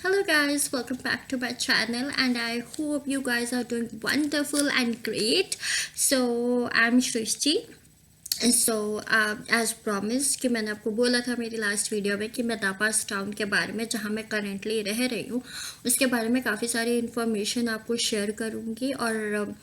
Hello guys, welcome back to my channel and I hope you guys are doing wonderful and great. So I'm Shrishti. As promised कि मैंने आपको बोला था मेरी last video में कि मैं दापास टाउन के बारे में जहाँ मैं करेंटली रह रही हूँ उसके बारे में काफ़ी सारी इन्फॉर्मेशन आपको शेयर करूँगी और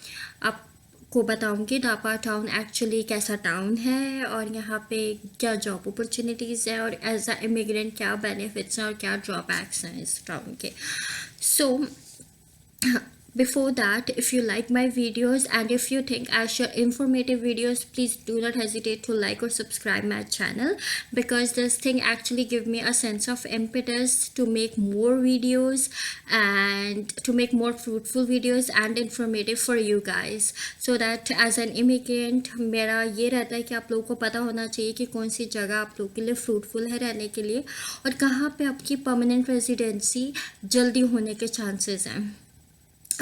आपको बताऊँगी दापा टाउन एक्चुअली कैसा टाउन है और यहाँ पे क्या जॉब अपॉर्चुनिटीज़ है और एज अ इमिग्रेंट क्या बेनिफिट्स हैं और क्या ड्रॉबैक्स हैं इस टाउन के. सो Before that, if you like my videos and if you think I share informative videos, please do not hesitate to like or subscribe my channel, because this thing actually give me a sense of impetus to make more videos and to make more fruitful videos and informative for you guys, so that as an immigrant मेरा ये रहता है कि आप लोगों को पता होना चाहिए कि कौन सी जगह आप लोगों के लिए फ्रूटफुल है रहने के लिए और कहाँ पे आपकी परमानेंट रेजिडेंसी जल्दी होने के चांसेस हैं.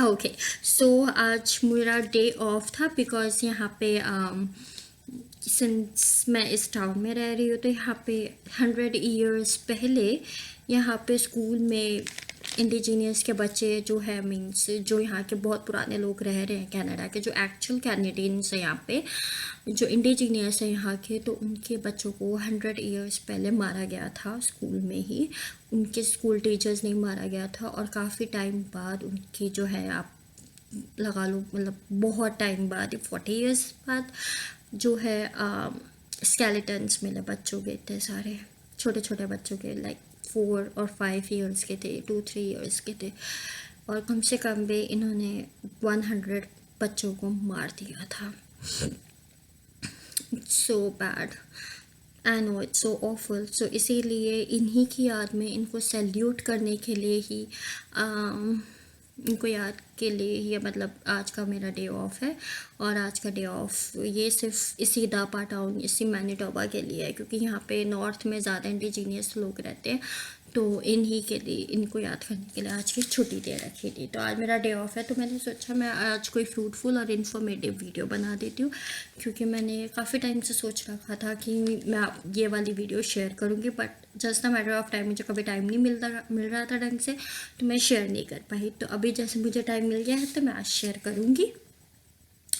ओके सो आज मेरा डे ऑफ था बिकॉज यहाँ पे सिंस मैं इस टाउन में रह रही हूँ तो यहाँ पे 100 ईयर्स पहले यहाँ पे स्कूल में इंडिजीनियस के बच्चे जो है मीन्स जो यहाँ के बहुत पुराने लोग रह रहे हैं कनाडा के, जो एक्चुअल कैनेडियंस हैं यहाँ पे जो इंडिजीनियस है यहाँ के, तो उनके बच्चों को 100 ईयर्स पहले मारा गया था स्कूल में ही. उनके स्कूल टीचर्स नहीं मारा गया था और काफ़ी टाइम बाद उनकी जो है आप लगा लो मतलब बहुत टाइम बाद 40 ईयर्स बाद जो है स्केलेटन्स मिले बच्चों के, इतने सारे छोटे छोटे बच्चों के लाइक 4 और 5 ईयर्स के थे, 2-3 ईयर्स के थे और कम से कम भी इन्होंने 100 बच्चों को मार दिया था. So bad, I know it's so awful. So इसीलिए इन्हीं की याद में इनको सैल्यूट करने के लिए ही इनको याद के लिए ही मतलब आज का मेरा डे ऑफ है. और आज का डे ऑफ ये सिर्फ इसी दापा टाउन इसी मैनिटोबा के लिए है क्योंकि यहाँ पे नॉर्थ में ज़्यादा इंडिजीनियस लोग रहते हैं, तो इन्हीं के लिए इनको याद करने के लिए आज की छुट्टी दे रखी थी. तो आज मेरा डे ऑफ है तो मैंने सोचा मैं आज कोई फ्रूटफुल और इन्फॉर्मेटिव वीडियो बना देती हूँ क्योंकि मैंने काफ़ी टाइम से सोच रखा था कि मैं ये वाली वीडियो शेयर करूँगी, but just a matter of time मुझे कभी टाइम नहीं मिल रहा था ढंग से, तो मैं शेयर नहीं कर पाई. तो अभी जैसे मुझे टाइम मिल गया है तो मैं आज शेयर करूँगी.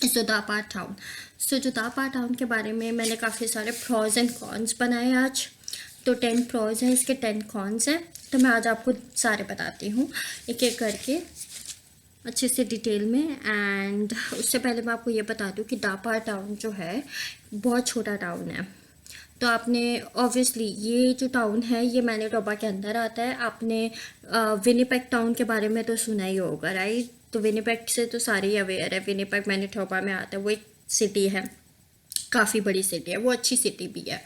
सो दापा टाउन. सो जो दापा टाउन के बारे में मैंने काफ़ी सारे प्रॉज एंड कॉन्स बनाए आज. तो 10 प्रॉज हैं, इसके 10 कॉन्स हैं, तो मैं आज आपको सारे बताती हूँ एक एक करके अच्छे से डिटेल में. एंड उससे पहले मैं आपको ये बता दूँ कि दापा टाउन जो है बहुत छोटा टाउन है. तो आपने ऑब्वियसली ये जो टाउन है ये मैनिटोबा के अंदर आता है. आपने विनिपेग टाउन के बारे में तो सुना ही होगा, राइट? तो विनिपेग से तो सारे ही अवेयर है. विनिपेग मैनिटोबा में आता है, वो एक सिटी है, काफ़ी बड़ी सिटी है, वो अच्छी सिटी भी है.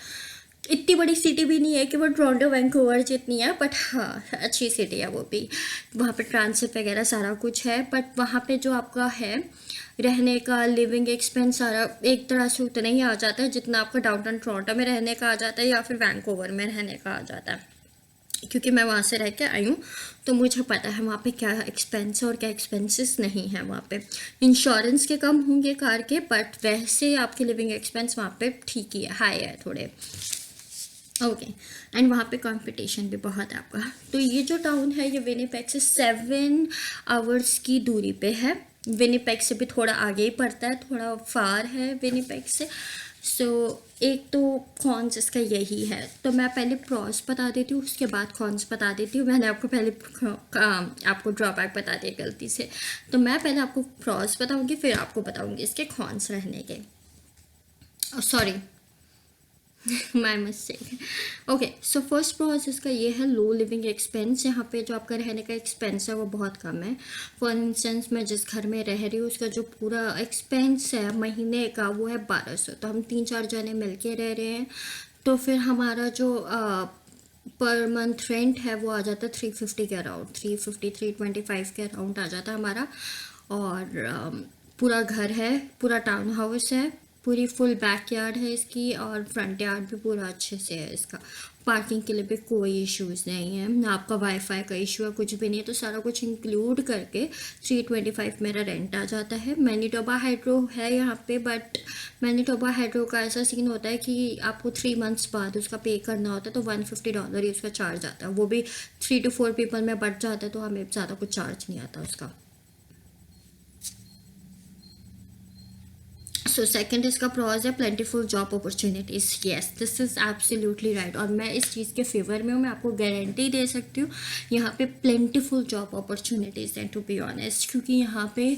इतनी बड़ी सिटी भी नहीं है कि वो टोरंटो वैंकूवर जितनी है, बट हाँ अच्छी सिटी है वो भी. वहाँ पे ट्रांसपोर्ट वगैरह सारा कुछ है, बट वहाँ पे जो आपका है रहने का लिविंग एक्सपेंस सारा एक तरह से उतना ही आ जाता है जितना आपका डाउनटाउन टोरंटो में रहने का आ जाता है या फिर वैंकूवर में रहने का आ जाता है. क्योंकि मैं वहाँ से रह के आई हूँ तो मुझे पता है वहाँ पे क्या एक्सपेंस है और क्या एक्सपेंसेस नहीं है. वहाँ पे इंश्योरेंस के कम होंगे कार के, बट वैसे आपके लिविंग एक्सपेंस वहाँ पे ठीक ही है, हाई है थोड़े. ओके एंड वहाँ पे कंपटीशन भी बहुत है आपका. तो ये जो टाउन है ये विनिपेग से 7 आवर्स की दूरी पे है. विनिपेग से भी थोड़ा आगे ही पड़ता है, थोड़ा फार है विनिपेग से. सो एक तो कॉन्स इसका यही है. तो मैं पहले प्रॉस बता देती हूँ उसके बाद कॉन्स बता देती हूँ. मैंने आपको पहले आपको ड्रॉबैक बता दिया गलती से, तो मैं पहले आपको प्रॉस बताऊँगी फिर आपको बताऊँगी इसके कॉन्स रहने के. Sorry my mistake. Okay so first process का ये है लो लिविंग एक्सपेंस. यहाँ पे जो आपका रहने का एक्सपेंस है वो बहुत कम है. फॉर इंस्टेंस मैं जिस घर में रह रही हूँ उसका जो पूरा एक्सपेंस है महीने का वो है 1200. तो हम 3-4 जने मिल के रह रहे हैं, तो फिर हमारा जो पर मंथ रेंट है वो आ जाता है 350 के अराउंड, 350-325 के अराउंड आ जाता है हमारा. और पूरा घर है, पूरा टाउन हाउस है, पूरी फुल बैक यार्ड है इसकी, और फ्रंट यार्ड भी पूरा अच्छे से है इसका। पार्किंग के लिए भी कोई इश्यूज़ नहीं है, ना आपका वाईफाई का इशू है, कुछ भी नहीं है। तो सारा कुछ इंक्लूड करके 325 मेरा रेंट आ जाता है। मैनीटोबा हाइड्रो है यहाँ पे, बट मैनीटोबा हाइड्रो का ऐसा सीन होता है कि आपको 3 मंथ्स बाद उसका पे करना होता है, तो $150 ही उसका चार्ज आता है। वो भी 3 to 4 पीपल में बढ़ जाता है, तो हमें ज़्यादा कुछ चार्ज नहीं आता उसका। सो सेकंड इसका प्रॉज है plentiful job opportunities. Yes, this is absolutely right, और मैं इस चीज़ के फेवर में हूँ, मैं आपको गारंटी दे सकती हूँ यहाँ पे प्लेंटीफुल जॉब अपॉर्चुनिटीज़ हैं, टू बी ऑनेस्ट। क्योंकि यहाँ पे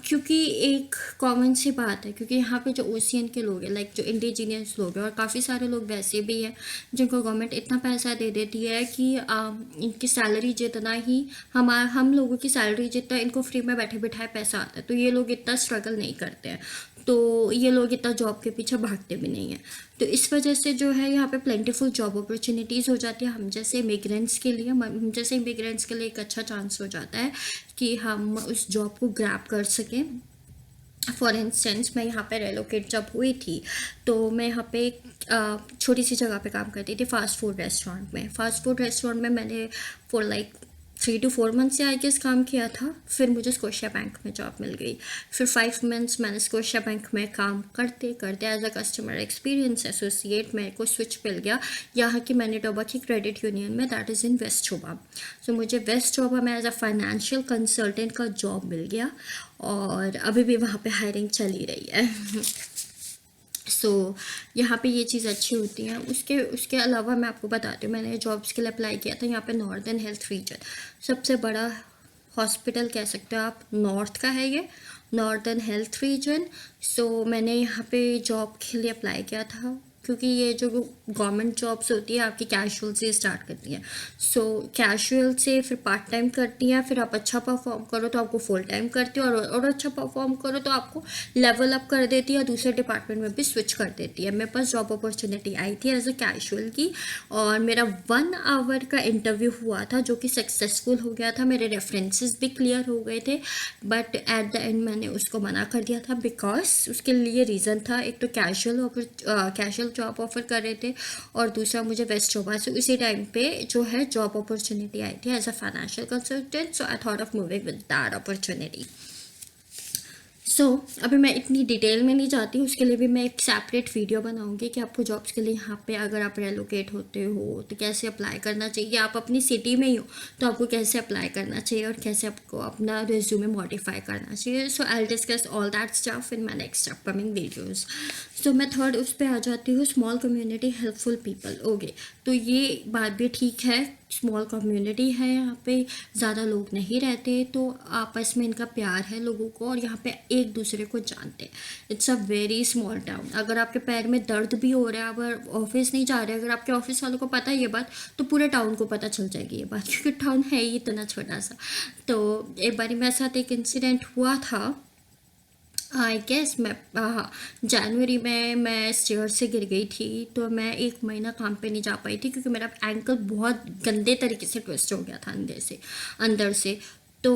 क्योंकि एक कॉमन सी बात है, क्योंकि यहाँ पे जो ओशियन के लोग हैं, लाइक जो इंडिजीनियस लोग हैं, और काफ़ी सारे लोग वैसे भी हैं जिनको गवर्नमेंट इतना पैसा दे देती है कि इनकी सैलरी जितना ही हम लोगों की सैलरी जितना इनको फ्री में बैठे बिठाए पैसा आता है, तो ये लोग इतना स्ट्रगल नहीं करते हैं, तो ये लोग इतना जॉब के पीछे भागते भी नहीं हैं। तो इस वजह से जो है यहाँ पे प्लेंटीफुल जॉब अपॉर्चुनिटीज़ हो जाती है हम जैसे इमिग्रेंट्स के लिए। हम जैसे इमिग्रेंट्स के लिए एक अच्छा चांस हो जाता है कि हम उस जॉब को ग्रैब कर सकें। फॉर इंस्टेंस, मैं यहाँ पे रेलोकेट जब हुई थी, तो मैं यहाँ पे एक छोटी सी जगह पे काम करती थी, फास्ट फूड रेस्टोरेंट में। फास्ट फूड रेस्टोरेंट में मैंने फॉर लाइक 3 to 4 मंथ से आई गेस काम किया था। फिर मुझे स्कोशिया बैंक में जॉब मिल गई। फिर 5 मंथ्स मैंने स्कोशिया बैंक में काम करते करते as a customer experience associate मेरे को स्विच मिल गया यहाँ की मैनीटोबा की क्रेडिट यूनियन में, that is in Westoba. So मुझे वेस्ट जोबा में एज अ फाइनेंशियल कंसल्टेंट का जॉब मिल गया, और अभी भी वहाँ पे हायरिंग चली रही है। सो यहाँ पे ये चीज़ अच्छी होती है। उसके उसके अलावा मैं आपको बताती हूँ, मैंने जॉब्स के लिए अप्लाई किया था यहाँ पे नॉर्दर्न हेल्थ रीजन, सबसे बड़ा हॉस्पिटल कह सकते हो आप, नॉर्थ का है ये, नॉर्दर्न हेल्थ रीजन। सो मैंने यहाँ पे जॉब के लिए अप्लाई किया था, क्योंकि ये जो गवर्नमेंट जॉब्स होती है आपकी कैजुअल से स्टार्ट करती हैं। सो कैजुअल से फिर पार्ट टाइम करती हैं, फिर आप अच्छा परफॉर्म करो तो आपको फुल टाइम करती है, और अच्छा परफॉर्म करो तो आपको लेवल अप कर देती है, दूसरे डिपार्टमेंट में भी स्विच कर देती है। मेरे पास जॉब अपॉर्चुनिटी आई थी एज अ कैजुअल की, और मेरा 1 आवर का इंटरव्यू हुआ था जो कि सक्सेसफुल हो गया था। मेरे रेफरेंसेस भी क्लियर हो गए थे, बट एट द एंड मैंने उसको मना कर दिया था, बिकॉज उसके लिए रीज़न था, एक तो कैजुअल जॉब ऑफर कर रहे थे, और दूसरा मुझे वेस्ट जोबा से उसी टाइम पे जो है जॉब अपॉर्चुनिटी आई थी as a financial consultant. So I thought of moving with that opportunity. So अभी मैं इतनी डिटेल में नहीं जाती, उसके लिए भी मैं एक सेपरेट वीडियो बनाऊंगी कि आपको जॉब्स के लिए यहाँ पे अगर आप रेलोकेट होते हो तो कैसे अप्लाई करना चाहिए, आप अपनी सिटी में ही हो तो आपको कैसे अप्लाई करना चाहिए, और कैसे आपको अपना रिज्यूमे मॉडिफाई करना चाहिए। So I will discuss all that stuff in my next upcoming videos. So मैं थर्ड उस पर आ जाती हूँ, small community helpful people. Okay, तो ये बात भी ठीक है, स्मॉल कम्युनिटी है यहाँ पे, ज़्यादा लोग नहीं रहते, तो आपस में इनका प्यार है लोगों को, और यहाँ पे एक दूसरे को जानते हैं। It's a very small town. अगर आपके पैर में दर्द भी हो रहा है, अगर ऑफिस नहीं जा रहे, अगर आपके ऑफिस वालों को पता है ये बात, तो पूरे टाउन को पता चल जाएगी ये बात, क्योंकि टाउन है ही इतना छोटा सा। तो एक बार मेरे साथ एक इंसिडेंट हुआ था, आई गेस मैं जनवरी में मैं स्टेयर से गिर गई थी, तो मैं 1 महीना काम पे नहीं जा पाई थी, क्योंकि मेरा एंकल बहुत गंदे तरीके से ट्विस्ट हो गया था अंदर से। तो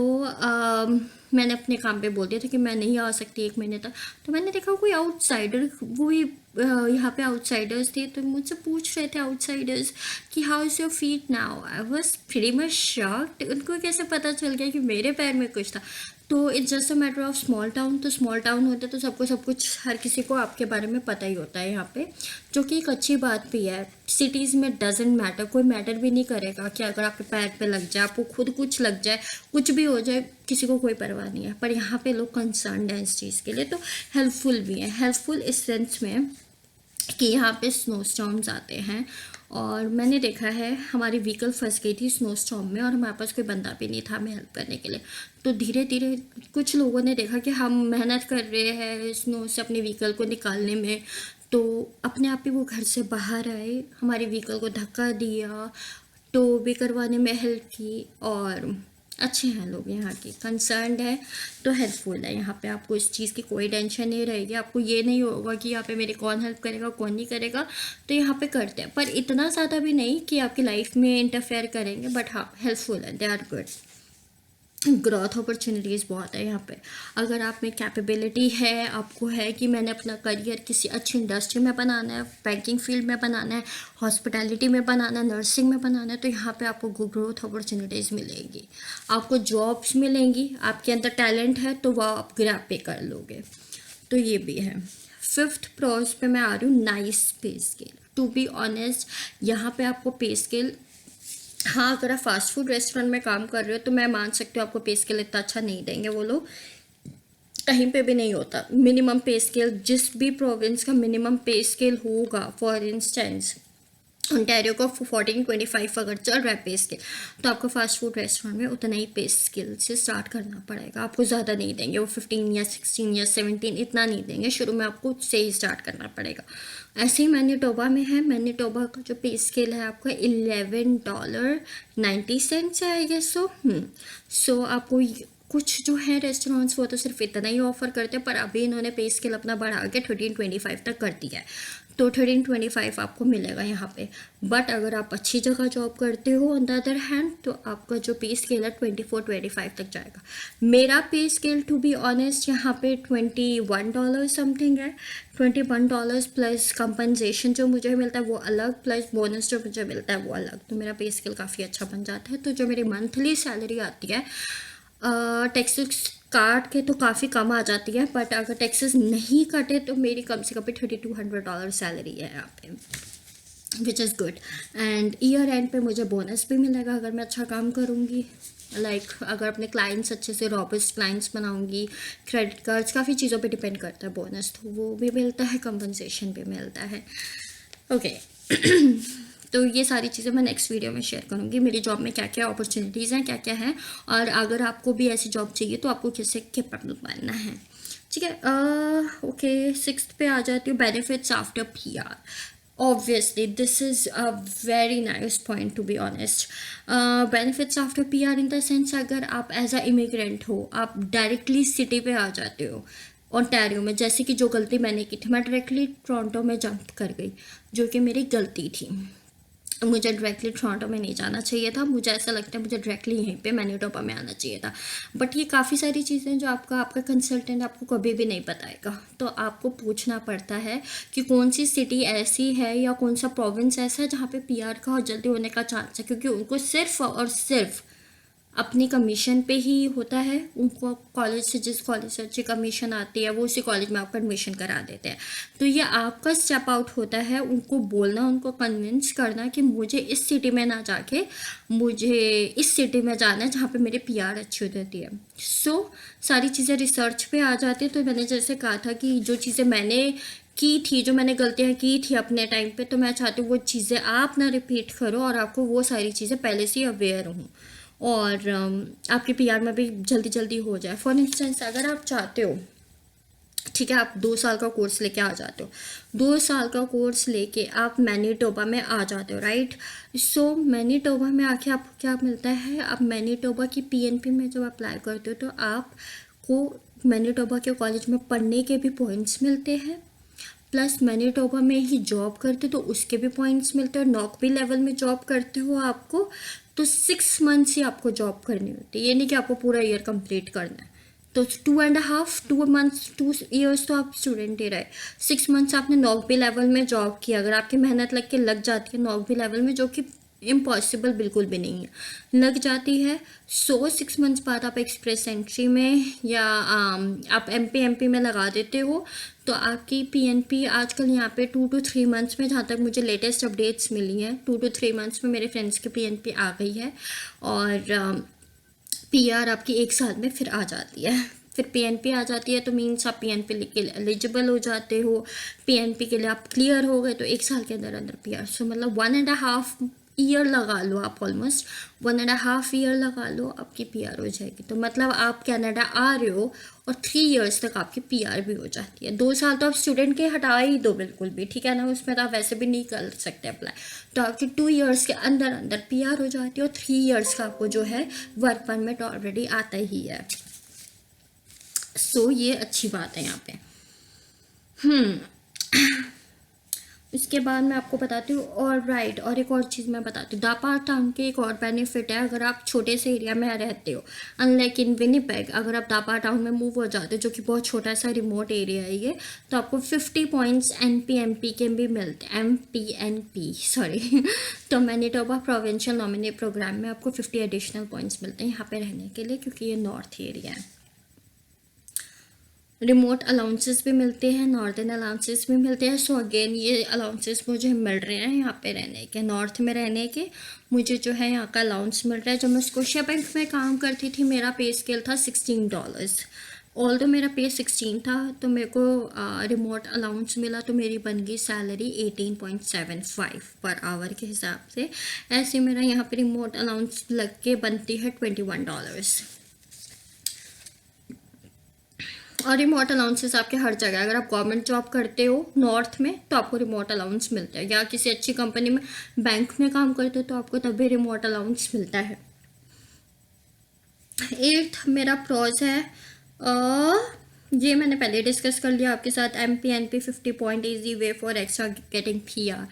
मैंने अपने काम पे बोल दिया था कि मैं नहीं आ सकती 1 महीने तक। तो मैंने देखा कोई आउटसाइडर, वो ही यहाँ पे आउटसाइडर्स थे, तो मुझसे पूछ रहे थे आउटसाइडर्स कि how is your feet now. I was pretty much shocked, उनको कैसे पता चल गया कि मेरे पैर में कुछ था। तो it's just a matter of small town. तो स्मॉल टाउन होता है तो सबको सब कुछ, हर किसी को आपके बारे में पता ही होता है यहाँ पे, जो कि एक अच्छी बात भी है। सिटीज़ में डजेंट मैटर, कोई मैटर भी नहीं करेगा कि अगर आपके पैर पे लग जाए, आपको खुद कुछ लग जाए, कुछ भी हो जाए, किसी को कोई परवाह नहीं है। पर यहाँ पे लोग कंसर्न हैं इस चीज़ के लिए, तो हेल्पफुल भी हैं। हेल्पफुल इस सेंस में कि यहाँ पे स्नो स्टॉर्म्स आते हैं, और मैंने देखा है हमारी व्हीकल फंस गई थी स्नो स्टॉर्म में, और हमारे पास कोई बंदा भी नहीं था हमें हेल्प करने के लिए। तो धीरे धीरे कुछ लोगों ने देखा कि हम मेहनत कर रहे हैं स्नो से अपनी व्हीकल को निकालने में, तो अपने आप ही वो घर से बाहर आए, हमारी व्हीकल को धक्का दिया, टो भी करवाने में हेल्प की, और अच्छे हैं लोग यहाँ के, कंसर्न्ड है, तो हेल्पफुल है। यहाँ पे आपको इस चीज़ की कोई टेंशन नहीं रहेगी, आपको ये नहीं होगा कि यहाँ पे मेरी कौन हेल्प करेगा कौन नहीं करेगा। तो यहाँ पे करते हैं, पर इतना ज़्यादा भी नहीं कि आपकी लाइफ में इंटरफेयर करेंगे, बट हाँ हेल्पफुल है, they are good. Growth opportunities बहुत है यहाँ पे। अगर आप में कैपेबिलिटी है, आपको है कि मैंने अपना करियर किसी अच्छी इंडस्ट्री में बनाना है, बैंकिंग फील्ड में बनाना है, हॉस्पिटैलिटी में बनाना है, नर्सिंग में बनाना है, तो यहाँ पे आपको ग्रोथ अपॉर्चुनिटीज़ मिलेगी, आपको जॉब्स मिलेंगी। आपके अंदर टैलेंट है तो वह आप ग्रैब पे कर लोगे, तो ये भी है। फिफ्थ प्रोज पे मैं आ रही हूँ, नाइस पे स्केल। टू बी ऑनेस्ट, यहाँ पे आपको पे स्केल, हाँ अगर आप फास्ट फूड रेस्टोरेंट में काम कर रहे हो तो मैं मान सकती हूँ आपको पे स्केल इतना अच्छा नहीं देंगे वो लोग, कहीं पे भी नहीं होता। मिनिमम पे स्केल जिस भी प्रोविंस का मिनिमम पे स्केल होगा, फॉर इंस्टेंस ओंटारियो को 1425 अगर चल रहा है पे स्केल, तो आपको फास्ट फूड रेस्टोरेंट में उतना ही पे स्केल से स्टार्ट करना पड़ेगा। आपको ज़्यादा नहीं देंगे, वो 15 या 16 या 17 इतना नहीं देंगे, शुरू में आपको से ही स्टार्ट करना पड़ेगा। ऐसे ही मैनीटोबा में है, मैनीटोबा का जो पे स्केल है आपका $11.90 है आई गेस सो। सो आपको कुछ जो है रेस्टोरेंट्स वो तो सिर्फ इतना ही ऑफर करते हैं, पर अभी इन्होंने पे स्केल अपना बढ़ा के 1325 तक कर दिया है, तो 1325 आपको मिलेगा यहाँ पे। बट अगर आप अच्छी जगह जॉब करते हो ऑन द अदर हैंड, तो आपका जो पे स्केल है 24-25 तक जाएगा। मेरा पे स्केल टू बी ऑनेस्ट यहाँ पे $21 समथिंग है। $21 प्लस कंपनसेशन जो मुझे मिलता है वो अलग, प्लस बोनस जो मुझे मिलता है वो अलग, तो मेरा पे स्केल काफ़ी अच्छा बन जाता है। तो जो मेरी मंथली सैलरी आती है टैक्सेस काट के तो काफ़ी कम आ जाती है, बट अगर टैक्सेस नहीं कटे तो मेरी कम से कम $3200 सैलरी है यहाँ पे, which is good. And year and पे मुझे बोनस भी मिलेगा अगर मैं अच्छा काम करूँगी। अगर अपने क्लाइंट्स अच्छे से रॉबस्ट क्लाइंट्स बनाऊँगी, क्रेडिट कार्ड्स, काफ़ी चीज़ों पे डिपेंड करता है बोनस, तो वो भी मिलता है, कंपनसेशन भी मिलता है। ओके तो ये सारी चीज़ें मैं नेक्स्ट वीडियो में शेयर करूँगी, मेरी जॉब में क्या क्या अपॉर्चुनिटीज़ हैं, क्या क्या हैं, और अगर आपको भी ऐसी जॉब चाहिए तो आपको किससे कैपेबल बनना है। ठीक है, ओके, सिक्स्थ पे आ जाती हूँ, benefits after PR। Obviously, this is a very nice point to be honest. Benefits after PR in the sense, अगर आप एज अ इमिग्रेंट हो, आप डायरेक्टली सिटी पे आ जाते हो ओंटारियो में। जैसे कि जो गलती मैंने की थी, मैं डायरेक्टली टोरंटो में जंप कर गई, जो कि मेरी गलती थी। मुझे डायरेक्टली टोरंटो में नहीं जाना चाहिए था, मुझे ऐसा लगता है मुझे डायरेक्टली यहीं पे मैनीटोबा में आना चाहिए था। बट ये काफ़ी सारी चीज़ें जो आपका कंसल्टेंट आपको कभी भी नहीं बताएगा, तो आपको पूछना पड़ता है कि कौन सी सिटी ऐसी है या कौन सा प्रोविंस ऐसा है जहाँ पे PR का जल्दी होने का चांस है, क्योंकि उनको सिर्फ और सिर्फ अपनी कमीशन पे ही होता है। उनको कॉलेज से, जिस कॉलेज से अच्छी कमीशन आती है वो उसी कॉलेज में आपका एडमिशन करा देते हैं। तो ये आपका स्टेप आउट होता है उनको बोलना, उनको कन्विंस करना कि मुझे इस सिटी में ना जाके मुझे इस सिटी में जाना है जहाँ पे मेरे PR अच्छी हो जाती है। सारी चीज़ें रिसर्च पे आ जाती है। तो मैंने जैसे कहा था कि जो चीज़ें मैंने की थी, जो मैंने गलतियाँ की थी अपने टाइम पे, तो मैं चाहती हूँ वो चीज़ें आप ना रिपीट करो और आपको वो सारी चीज़ें पहले से ही अवेयर हूँ, और आपके PR में भी जल्दी जल्दी हो जाए। फॉर इंस्टेंस अगर आप चाहते हो, ठीक है, आप 2 साल का कोर्स लेके आ जाते हो, 2 साल का कोर्स लेके आप मैनीटोबा में आ जाते हो, राइट। मैनीटोबा में आके आपको क्या मिलता है, आप मैनीटोबा की PNP में जब अप्लाई करते हो तो आपको मैनीटोबा के कॉलेज में पढ़ने के भी पॉइंट्स मिलते हैं, प्लस मैनीटोबा में ही जॉब करते हो तो उसके भी पॉइंट्स मिलते हैं, और नौकरी लेवल में जॉब करते हो आपको तो 6 मंथ्स ही आपको जॉब करनी होती है, ये नहीं कि आपको पूरा ईयर कंप्लीट करना है। तो 2.5 2 ईयर्स तो आप स्टूडेंट ही रहे, 6 मंथ्स आपने नौकरी लेवल में जॉब किया, अगर आपकी मेहनत लग जाती है नौकरी लेवल में, जो कि इम्पॉसिबल बिल्कुल भी नहीं है, लग जाती है। 6 मंथ्स बाद आप एक्सप्रेस एंट्री में या आप MP में लगा देते हो, तो आपकी PNP आजकल यहाँ पे 2 to 3 मंथ्स में, जहाँ तक मुझे लेटेस्ट अपडेट्स मिली हैं, 2 to 3 मंथ्स में मेरे फ्रेंड्स की PNP आ गई है, और PR आपकी 1 साल में फिर आ जाती है। फिर PNP आ जाती है तो मीन्स आप PNP के लिए एलिजिबल हो जाते हो, PNP के लिए आप क्लियर हो गए तो 1 साल के अंदर अंदर PR, सो मतलब 1.5 ईयर लगा लो आप, ऑलमोस्ट 1.5 ईयर लगा लो, आपकी PR हो जाएगी। तो मतलब आप कनाडा आ रहे हो और 3 इयर्स तक आपकी PR भी हो जाती है। 2 साल तो आप स्टूडेंट के हटा ही दो बिल्कुल भी, ठीक है ना, उसमें तो आप वैसे भी नहीं कर सकते अप्लाई, तो आपकी 2 इयर्स के अंदर अंदर PR हो जाती है, और 3 इयर्स का आपको जो है वर्क परमिट ऑलरेडी आता ही है। ये अच्छी बात है यहाँ पे। उसके बाद मैं आपको बताती हूँ, और राइट, और एक और चीज़ मैं बताती हूँ, दापा टाउन के एक और बेनिफिट है अगर आप छोटे से एरिया में रहते हो। अनलाइक इन विनिपेग, अगर आप दापा टाउन में मूव हो जाते हो, जो कि बहुत छोटा सा रिमोट एरिया है ये, तो आपको 50 पॉइंट्स NPMP के भी मिलते हैं, MPNP सॉरी तो मैनिटोबा प्रोविंशियल नॉमिनी प्रोग्राम में आपको 50 एडिशनल पॉइंट्स मिलते हैं यहाँ पे रहने के लिए, क्योंकि ये नॉर्थ एरिया है। रिमोट अलाउंसेस भी मिलते हैं, नॉर्दर्न अलाउंसेस भी मिलते हैं। सो अगेन ये अलाउंसेस मुझे मिल रहे हैं यहाँ पे रहने के, नॉर्थ में रहने के मुझे जो है यहाँ का अलाउंस मिल रहा है। जब मैं स्कोशिया बैंक में काम करती थी मेरा पे स्केल था $16। ऑल दो मेरा पे 16 था, तो मेरे को रिमोट अलाउंस मिला, तो मेरी बन गई सैलरी 18.75 पर आवर के हिसाब से। ऐसे मेरा यहाँ पे रिमोट अलाउंस लग के बनती है $21। और रिमोट अलाउंसेस आपके हर जगह, अगर आप गवर्नमेंट जॉब करते हो नॉर्थ में तो आपको रिमोट अलाउंस मिलता है, या किसी अच्छी कंपनी में बैंक में काम करते हो तो आपको तब भी रिमोट अलाउंस मिलता है। 8th मेरा प्रॉज है, ये मैंने पहले डिस्कस कर लिया आपके साथ, MPNP 50 point easy way for extra getting PR।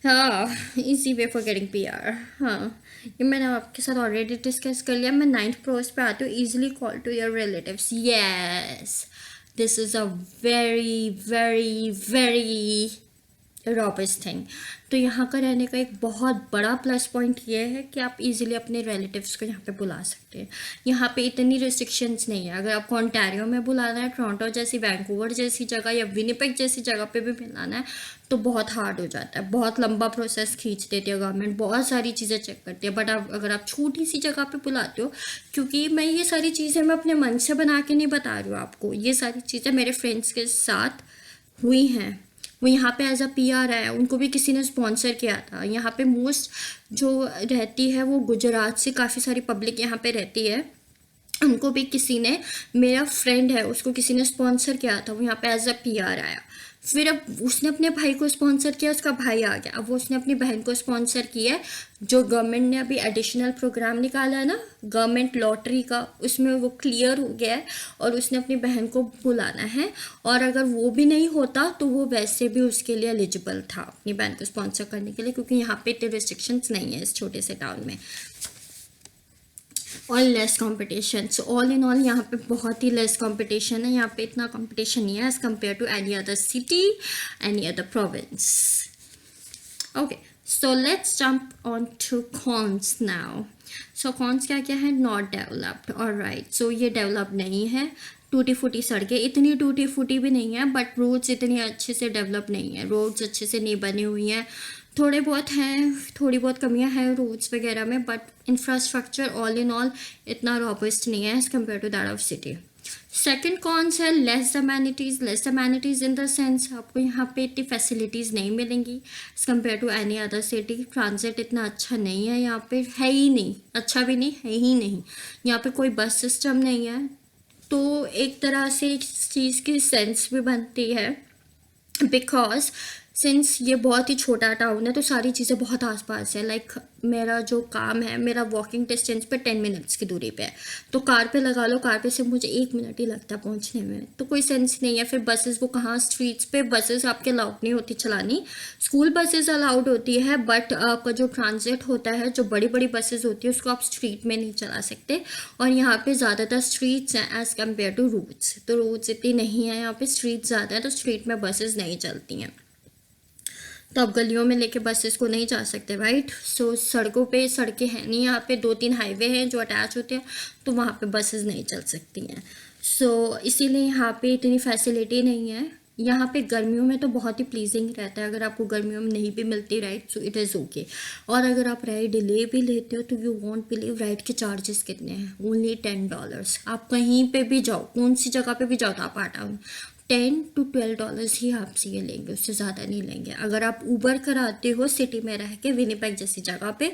हाँ, easy way for getting PR, हाँ ये मैंने आपके साथ ऑलरेडी डिस्कस कर लिया। मैं 9th प्रोज पे आती हूँ, easily call to your relatives. Yes, this is a very very very robust thing. तो यहाँ का रहने का एक बहुत बड़ा प्लस पॉइंट ये है कि आप इजीली अपने रिलेटिव्स को यहाँ पे बुला सकते हैं। यहाँ पे इतनी रिस्ट्रिक्शंस नहीं है। अगर आपको ओंटारियो में बुलाना है, टोरंटो जैसी, वैंकूवर जैसी जगह या विनिपेग जैसी जगह पे भी बुलाना है तो बहुत हार्ड हो जाता है, बहुत लंबा प्रोसेस खींच देती है गवर्नमेंट, बहुत सारी चीज़ें चेक करती है। बट आप अगर आप छोटी सी जगह पे बुलाते हो, क्योंकि मैं ये सारी चीज़ें मैं अपने मन से बना के नहीं बता रही हूँ आपको, ये सारी चीज़ें मेरे फ्रेंड्स के साथ हुई हैं। वो यहाँ पे एज अ PR है, उनको भी किसी ने स्पॉन्सर किया था। यहाँ पे मोस्ट जो रहती है वो गुजरात से काफ़ी सारी पब्लिक यहाँ पे रहती है, उनको भी किसी ने, मेरा फ्रेंड है उसको किसी ने स्पॉन्सर किया था, वो यहाँ पे एज अ PR आया। फिर अब उसने अपने भाई को स्पॉन्सर किया, उसका भाई आ गया, अब वो उसने अपनी बहन को स्पॉन्सर किया है। जो गवर्नमेंट ने अभी एडिशनल प्रोग्राम निकाला है ना गवर्नमेंट लॉटरी का, उसमें वो क्लियर हो गया है और उसने अपनी बहन को बुलाना है। और अगर वो भी नहीं होता तो वो वैसे भी उसके लिए एलिजिबल था अपनी बहन को स्पॉन्सर करने के लिए, क्योंकि यहाँ पे इतने रिस्ट्रिक्शंस नहीं है इस छोटे से टाउन में, और less competition. So all in all यहाँ पे बहुत ही लेस कंपटीशन है, यहाँ पे इतना कंपटीशन नहीं है as compare to any other city, any other province. Okay, so let's jump on to cons now. So cons क्या क्या है? नॉट डेवलप्ड, और राइट, सो ये डेवलप नहीं है, टूटी फूटी सड़कें, इतनी टूटी फूटी भी नहीं है, बट रोड्स इतनी अच्छे से डेवलप नहीं है, रोड्स अच्छे से नहीं बनी हुई हैं, थोड़े बहुत हैं, थोड़ी बहुत कमियां हैं रोड्स वगैरह में, but infrastructure all in all इतना रॉबस्ट नहीं है as compare to that of city. Second cons है less amenities. Less amenities in the sense आपको यहाँ पे इतनी फैसिलिटीज़ नहीं मिलेंगी as compare to any other city. Transit इतना अच्छा नहीं है यहाँ पे, है ही नहीं, अच्छा भी नहीं है ही नहीं। यहाँ पे कोई बस सिस्टम नहीं है, तो एक तरह से इस चीज़ की सेंस भी बनती है, बिकॉज सिंस ये बहुत ही छोटा टाउन है तो सारी चीज़ें बहुत आसपास है। लाइक मेरा जो काम है, मेरा वॉकिंग डिस्टेंस पे 10 मिनट्स की दूरी पे है, तो कार पे लगा लो, कार पे से मुझे 1 मिनट ही लगता है पहुंचने में, तो कोई सेंस नहीं है। फिर बसेस, वो कहाँ, स्ट्रीट्स पे बसेस आपके अलाउड नहीं होती चलानी। स्कूल बसेस अलाउड होती है, बट आपका जो ट्रांजिट होता है, जो बड़ी बड़ी बसेस होती है, उसको आप स्ट्रीट में नहीं चला सकते। और यहाँ पे ज़्यादातर स्ट्रीट्स हैं एज़ कम्पेयर टू रूट्स, तो रूट्स इतनी नहीं है यहाँ पे, स्ट्रीट ज़्यादा है, तो स्ट्रीट में बसेस नहीं चलती हैं, तो आप गलियों में लेके बसेस को नहीं जा सकते, राइट। सो सड़कों पे, सड़कें हैं नहीं यहाँ पे, 2-3 हाईवे हैं जो अटैच होते हैं, तो वहाँ पे बसेस नहीं चल सकती हैं। सो इसीलिए यहाँ पे इतनी फैसिलिटी नहीं है। यहाँ पे गर्मियों में तो बहुत ही प्लीजिंग रहता है, अगर आपको गर्मियों में नहीं भी मिलती ride, so it is okay. और अगर आप राइड ले भी लेते हो तो यू वॉन्ट बिलीव राइड के चार्जेस कितने हैं, ओनली $10। आप कहीं पे भी जाओ, कौन सी जगह पे भी जाओ, तो आप टाउन $10 to $12 ही आपसे ये लेंगे, उससे ज़्यादा नहीं लेंगे। अगर आप ऊबर कराते हो सिटी में रह के विनिपेग जैसी जगह पे,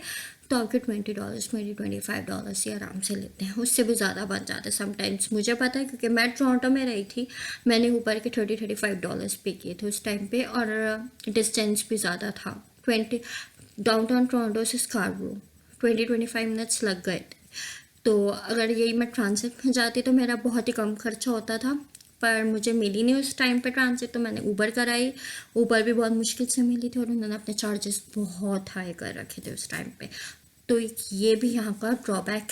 तो आपके $20-25 ही आराम से लेते हैं, उससे भी ज़्यादा बन जाते हैं समटाइम्स। मुझे पता है क्योंकि मैं टोरंटो में रही थी, मैंने ऊबर के $30-35 पे किए थे उस टाइम पे, और डिस्टेंस भी ज़्यादा था। 20 डाउनटाउन टोरंटो से स्कार्बरो 20-25 मिनट्स लग गए थे। तो अगर यही मैं ट्रांजिट में जाती तो मेरा बहुत ही कम खर्चा होता था, पर मुझे मिली नहीं उस टाइम पे ट्रांजिट, तो मैंने ऊबर कराई। ऊबर भी बहुत मुश्किल से मिली थी और उन्होंने अपने चार्जेस बहुत हाई कर रखे थे उस टाइम पे। तो ये भी यहाँ का ड्रॉबैक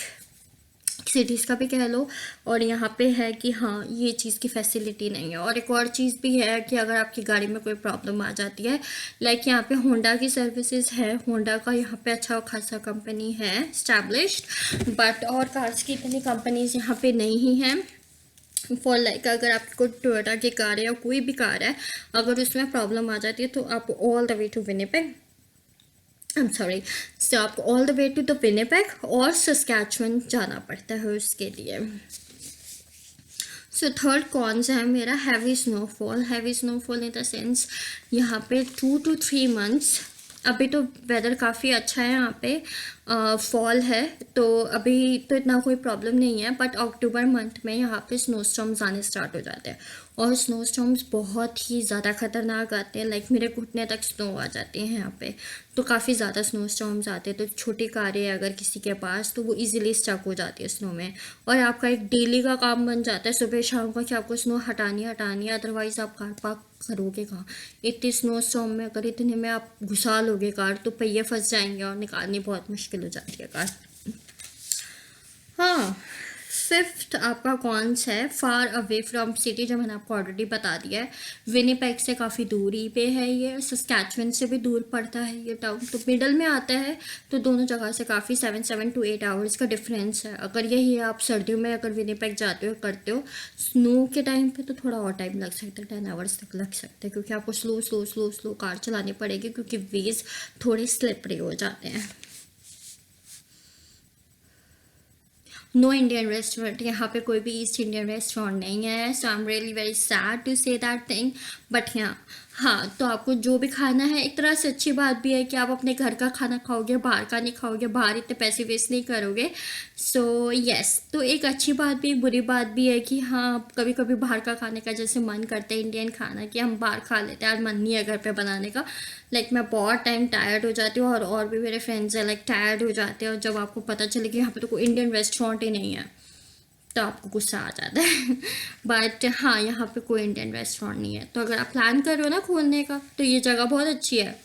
सिटीज़ का भी कह लो। और यहाँ पे है कि हाँ, ये चीज़ की फैसिलिटी नहीं है। और एक और चीज़ भी है कि अगर आपकी गाड़ी में कोई प्रॉब्लम आ जाती है, लाइक यहाँ पे होंडा की सर्विसेज है, होंडा का यहाँ पे अच्छा खासा कंपनी है स्टैब्लिश्ड, बट और कार्स की इतनी कंपनीज यहाँ पे नहीं हैं। फॉर लाइक अगर आपको टोयोटा की कार है या कोई भी कार है, अगर उसमें प्रॉब्लम आ जाती है तो आप all the way to Winnipeg, I am sorry, so आपको all the way to the Winnipeg और सस्कैचुअन जाना पड़ता है उसके लिए। सो थर्ड कौन सा है मेरा, heavy snowfall. Heavy snowfall in the sense यहाँ पे 2 to 3 months, अभी तो वेदर काफ़ी अच्छा है यहाँ पे, फॉल है तो अभी तो इतना कोई प्रॉब्लम नहीं है, बट अक्टूबर मंथ में यहाँ पे स्नो स्टॉर्म्स आने स्टार्ट हो जाते हैं। और स्नो स्टॉर्म्स बहुत ही ज़्यादा ख़तरनाक आते हैं, लाइक मेरे घुटने तक स्नो आ जाती है यहाँ पे। तो काफ़ी ज़्यादा स्नो स्टॉर्म्स आते हैं, तो छोटी कारें अगर किसी के पास, तो वो इजीली स्टक हो जाती है स्नो में। और आपका एक डेली का काम बन जाता है सुबह शाम का कि आपको स्नो हटानी है, अदरवाइज़ आप कार पार्क करोगे कहाँ इतनी स्नो स्टॉर्म में। अगर इतने में आप घुसा लोगे कार, तो पहिए फंस जाएंगे और निकालनी बहुत मुश्किल हो जाती है कार। हाँ, फिफ्थ आपका कौन सा है, फार अवे फ्रॉम सिटी, जो मैंने आपको ऑलरेडी बता दिया है। विनिपेग से काफ़ी दूरी पे है ये, सस्कैचुअन से भी दूर पड़ता है ये टाउन, तो मिडल में आता है। तो दोनों जगह से काफ़ी 7 to 8 hours का डिफरेंस है। अगर यही आप सर्दियों में अगर विनिपेग जाते हो करते हो, स्नो के टाइम पे तो थोड़ा और टाइम लग सकता है, 10 hours तक लग सकता है, क्योंकि आपको slow slow slow slow car चलानी पड़ेगी, क्योंकि वेज थोड़े स्लिपरी हो जाते हैं। नो इंडियन रेस्टोरेंट, यहाँ पे कोई भी ईस्ट इंडियन रेस्टोरेंट नहीं है, so I am really very sad to say that thing. But यहाँ हाँ, तो आपको जो भी खाना है, एक तरह से अच्छी बात भी है कि आप अपने घर का खाना खाओगे, बाहर का नहीं खाओगे, बाहर इतने पैसे वेस्ट नहीं करोगे। सो यस, तो एक अच्छी बात भी बुरी बात भी है कि हाँ, कभी कभी बाहर का खाने का जैसे मन करता है इंडियन खाना कि हम बाहर खा लेते हैं, और मन नहीं है घर पे बनाने का। लाइक मैं बहुत टाइम टायर्ड हो जाती हूँ, और भी मेरे फ्रेंड्स हैं लाइक टायर्ड हो जाते हैं, और जब आपको पता चले कि यहाँ पे तो कोई इंडियन रेस्टोरेंट ही नहीं है, तो आपको गुस्सा आ जाता है। बट हाँ, यहाँ पे कोई इंडियन रेस्टोरेंट नहीं है, तो अगर आप प्लान कर रहे हो ना खोलने का, तो ये जगह बहुत अच्छी है,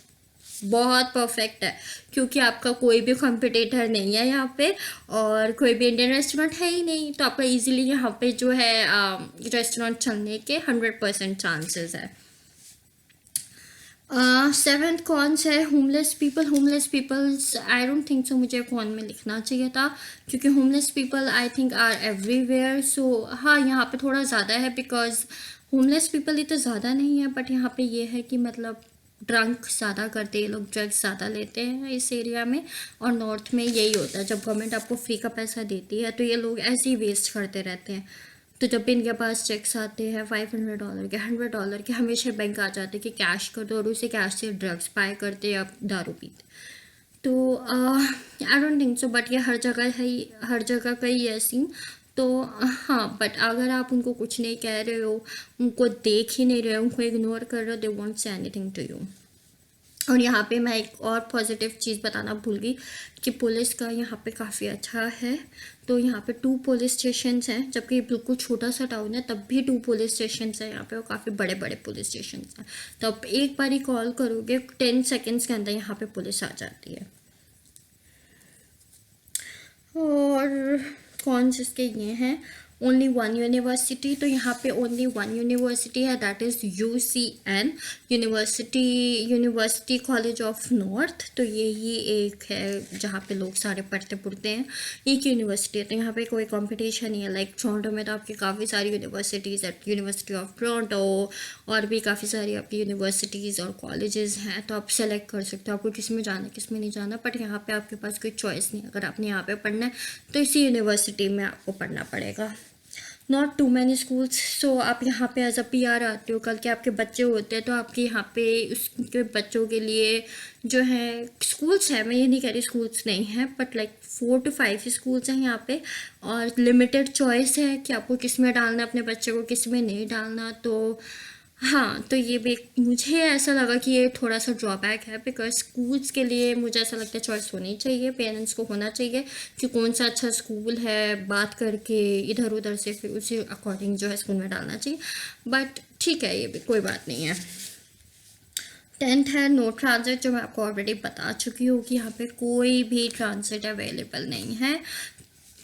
बहुत परफेक्ट है, क्योंकि आपका कोई भी कॉम्पिटिटर नहीं है यहाँ पे, और कोई भी इंडियन रेस्टोरेंट है ही नहीं, तो आपका इजीली यहाँ पे जो है रेस्टोरेंट चलने के 100% चांसेस है। सेवेंथ कौन सा है, homeless people. Homeless peoples I don't think so, मुझे कौन में लिखना चाहिए था, क्योंकि homeless people I think are everywhere. So हाँ, यहाँ पे थोड़ा ज़्यादा है, बिकॉज होमलेस पीपल इतना ज़्यादा नहीं है, बट यहाँ पे ये है कि मतलब ड्रंक ज़्यादा करते हैं लोग, ड्रग्स ज़्यादा लेते हैं इस एरिया में। और नॉर्थ में यही होता है, जब गवर्नमेंट आपको फ्री का पैसा देती है, तो ये लोग ऐसे ही वेस्ट करते रहते हैं। तो जब भी इनके पास चेक्स आते हैं $500 के, $100 के, हमेशा बैंक आ जाते हैं कि कैश कर दो, और उसे कैश से ड्रग्स बाय करते या दारू पीते। तो आई डोंट थिंक सो, बट ये हर जगह है, हर जगह का ही है सीन। तो हाँ, बट अगर आप उनको कुछ नहीं कह रहे हो, उनको देख ही नहीं रहे हो, उनको इग्नोर कर रहे हो, they won't say anything to you. और यहाँ पे मैं एक और पॉजिटिव चीज़ बताना भूल गई कि पुलिस का यहाँ पे काफ़ी अच्छा है। तो यहाँ पे 2 पुलिस स्टेशंस हैं, जबकि ये बिल्कुल छोटा सा टाउन है, तब भी 2 पुलिस स्टेशंस हैं यहाँ पे, और काफ़ी बड़े बड़े पुलिस स्टेशंस हैं। तो आप एक बार ही कॉल करोगे, 10 सेकेंड्स के अंदर यहाँ पे पुलिस आ जाती है। और कौन से इसके ये हैं, ओनली वन यूनिवर्सिटी, तो यहाँ पे ओनली वन यूनिवर्सिटी है, that is UCN, university college of north. तो यही एक है जहाँ पे लोग सारे पढ़ते पढ़ते हैं, एक यूनिवर्सिटी है। तो यहाँ पे कोई कंपटीशन नहीं है, लाइक टोरंटो में तो आपकी काफ़ी सारी यूनिवर्सिटीज़ है, यूनिवर्सिटी ऑफ टोरंटो, और भी काफ़ी सारी आपकी यूनिवर्सिटीज़ और कॉलेजेस हैं, तो आप सेलेक्ट कर सकते हो आपको किस में जाना है किस में नहीं जाना। बट यहाँ पे आपके पास कोई चॉइस नहीं है, अगर आपने यहाँ पे पढ़ना है तो इसी यूनिवर्सिटी में आपको पढ़ना पड़ेगा। नॉट टू मैनी स्कूल्स, सो आप यहाँ पे एज अ PR आते हो, कल के आपके बच्चे होते हैं, तो आपके यहाँ पे उसके बच्चों के लिए जो है स्कूल्स हैं, मैं ये नहीं कह रही स्कूल्स नहीं हैं, बट लाइक 4 to 5 स्कूल्स हैं यहाँ पे, और लिमिटेड चॉइस है कि आपको किस में डालना है अपने बच्चे को, किस में नहीं डालना। तो हाँ, तो ये भी मुझे ऐसा लगा कि ये थोड़ा-सा ड्रॉबैक है, बिकॉज़ स्कूल्स के लिए मुझे ऐसा लगता है चॉइस होनी चाहिए, पेरेंट्स को होना चाहिए कि कौन-सा अच्छा स्कूल है, बात करके इधर-उधर से फिर उसी अकॉर्डिंग जो है स्कूल में डालना चाहिए। बट ठीक है, ये भी कोई बात नहीं है। 10th है नो ट्रांजिट, जो मैं आपको ऑलरेडी बता चुकी हूँ कि यहाँ पे कोई भी ट्रांजिट अवेलेबल नहीं है।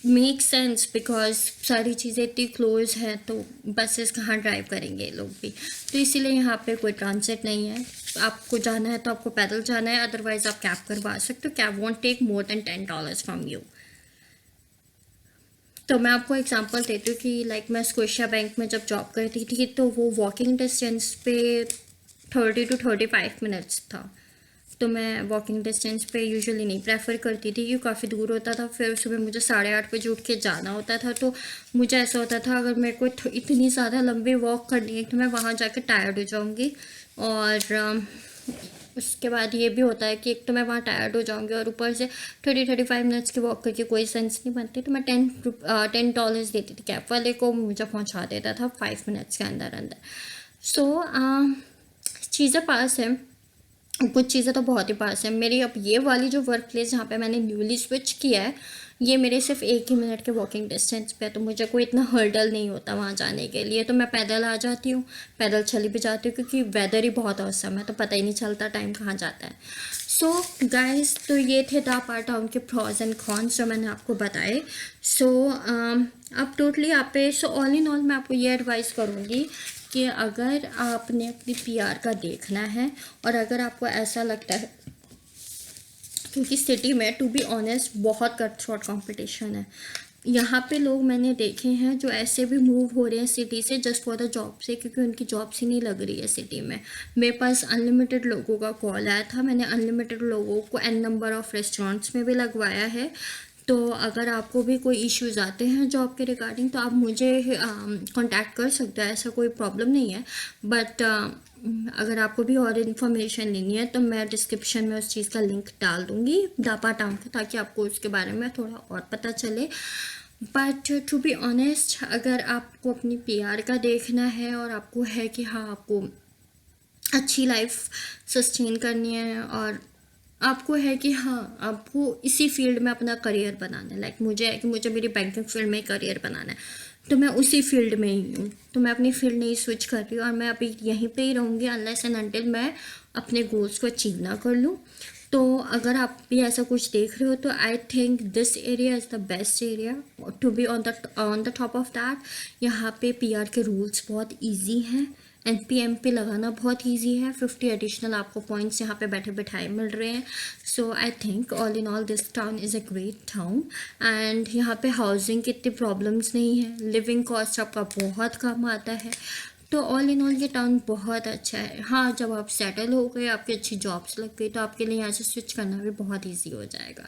मेक सेंस, बिकॉज सारी चीज़ें इतनी क्लोज हैं तो बसेस कहाँ ड्राइव करेंगे ये लोग भी, तो इसीलिए यहाँ पे कोई ट्रांजिट नहीं है। आपको जाना है तो आपको पैदल जाना है, अदरवाइज आप कैब करवा सकते हो। Cab won't take more than $10 from you. तो मैं आपको एग्जांपल देती हूँ कि लाइक मैं स्कोशिया बैंक में जब जॉब करती थी तो वो वॉकिंग डिस्टेंस पे 30 to 35 मिनट्स था। तो मैं वॉकिंग डिस्टेंस पे यूजुअली नहीं प्रेफर करती थी क्योंकि काफ़ी दूर होता था। फिर सुबह मुझे 8:30 बजे उठ के जाना होता था, तो मुझे ऐसा होता था अगर मेरे को इतनी ज़्यादा लंबी वॉक करनी है तो मैं वहाँ जाकर टायर्ड हो जाऊँगी। और उसके बाद ये भी होता है कि एक तो मैं वहाँ टायर्ड हो जाऊँगी और ऊपर से 30-35 मिनट्स की वॉक करके कोई सेंस नहीं बनती। तो मैं $10 देती थी कैब वाले को, मुझे पहुँचा देता था 5 मिनट्स के अंदर अंदर। सो चीज़ें पास है, कुछ चीज़ें तो बहुत ही पास है मेरी। अब ये वाली जो वर्क प्लेस जहाँ पे मैंने न्यूली स्विच किया है, ये मेरे सिर्फ 1 ही मिनट के वॉकिंग डिस्टेंस पे है, तो मुझे कोई इतना हर्डल नहीं होता वहाँ जाने के लिए। तो मैं पैदल आ जाती हूँ, पैदल चली भी जाती हूँ क्योंकि वेदर ही बहुत औसम है, तो पता ही नहीं चलता टाइम कहाँ जाता है। सो गाइस, तो ये थे द पार टाउन के प्रॉज एंड कॉन्स जो मैंने आपको बताए। सो अब टोटली यहाँ पे ऑल इन ऑल मैं आपको ये एडवाइस करूँगी कि अगर आपने अपनी पीआर का देखना है और अगर आपको ऐसा लगता है, क्योंकि सिटी में टू बी ऑनेस्ट बहुत कट थ्रोट कॉम्पिटिशन है। यहाँ पे लोग मैंने देखे हैं जो ऐसे भी मूव हो रहे हैं सिटी से जस्ट फॉर द जॉब से, क्योंकि उनकी जॉब्स ही नहीं लग रही है सिटी में। मेरे पास अनलिमिटेड लोगों का कॉल आया था, मैंने अनलिमिटेड लोगों को एन नंबर ऑफ रेस्टोरेंट्स में भी लगवाया है। तो अगर आपको भी कोई इश्यूज़ आते हैं जॉब के रिगार्डिंग तो आप मुझे कांटेक्ट कर सकते हैं, ऐसा कोई प्रॉब्लम नहीं है। बट अगर आपको भी और इन्फॉर्मेशन लेनी है तो मैं डिस्क्रिप्शन में उस चीज़ का लिंक डाल दूँगी दापा टाउन का, ताकि आपको उसके बारे में थोड़ा और पता चले। बट टू बी ऑनेस्ट, अगर आपको अपनी पीआर का देखना है और आपको है कि हाँ आपको अच्छी लाइफ सस्टेन करनी है और आपको है कि हाँ आपको इसी फील्ड में अपना करियर बनाना है, लाइक मुझे है कि मुझे मेरी बैंकिंग फील्ड में करियर बनाना है, तो मैं उसी फील्ड में ही हूँ, तो मैं अपनी फील्ड नहीं स्विच कर रही हूँ और मैं अभी यहीं पे ही रहूँगी अनलेस एंड अनटिल मैं अपने गोल्स को अचीव ना कर लूँ। तो अगर आप भी ऐसा कुछ देख रहे हो तो I think this area is the best area to be on the top of that. यहाँ पे पीआर के रूल्स बहुत ईजी हैं, NP लगाना बहुत इजी है, 50 एडिशनल आपको पॉइंट्स यहाँ पे बैठे बिठाए मिल रहे हैं। So I think all in all this town is a great town and यहाँ पे हाउसिंग की इतनी प्रॉब्लम्स नहीं है, लिविंग कॉस्ट आपका बहुत कम आता है। तो ऑल इन ऑल ये टाउन बहुत अच्छा है। हाँ, जब आप सेटल हो गए, आपकी अच्छी जॉब्स लग गई, तो आपके लिए यहाँ से स्विच करना भी बहुत ईजी हो जाएगा।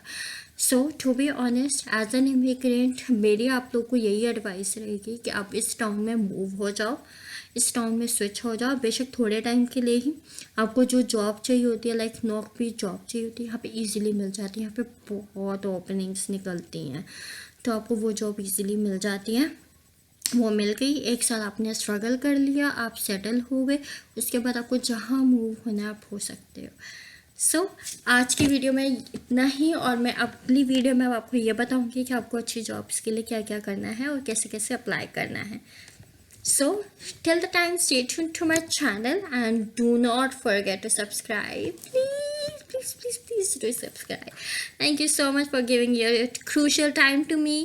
So to be honest, as an immigrant मेरी आप लोग को यही एडवाइस रहेगी कि आप इस टाउन में मूव हो जाओ, इस टाउन में स्विच हो जाओ, बेशक थोड़े टाइम के लिए ही। आपको जो जॉब चाहिए होती है, लाइक नौकरी जॉब चाहिए होती है, यहाँ पे इजीली मिल जाती है। यहाँ पे बहुत ओपनिंग्स निकलती हैं, तो आपको वो जॉब इजीली मिल जाती है। वो मिल गई, 1 साल आपने स्ट्रगल कर लिया, आप सेटल हो गए, उसके बाद आपको जहाँ मूव होना है आप हो सकते हो। सो आज की वीडियो में इतना ही, और मैं अगली वीडियो में आपको ये बताऊंगी कि आपको अच्छी जॉब्स के लिए क्या क्या करना है और कैसे कैसे अप्लाई करना है। So, till the time, stay tuned to my channel and do not forget to subscribe. Please, please, please, please do subscribe. Thank you so much for giving your crucial time to me.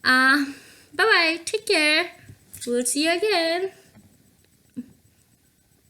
Bye bye. Take care. We'll see you again.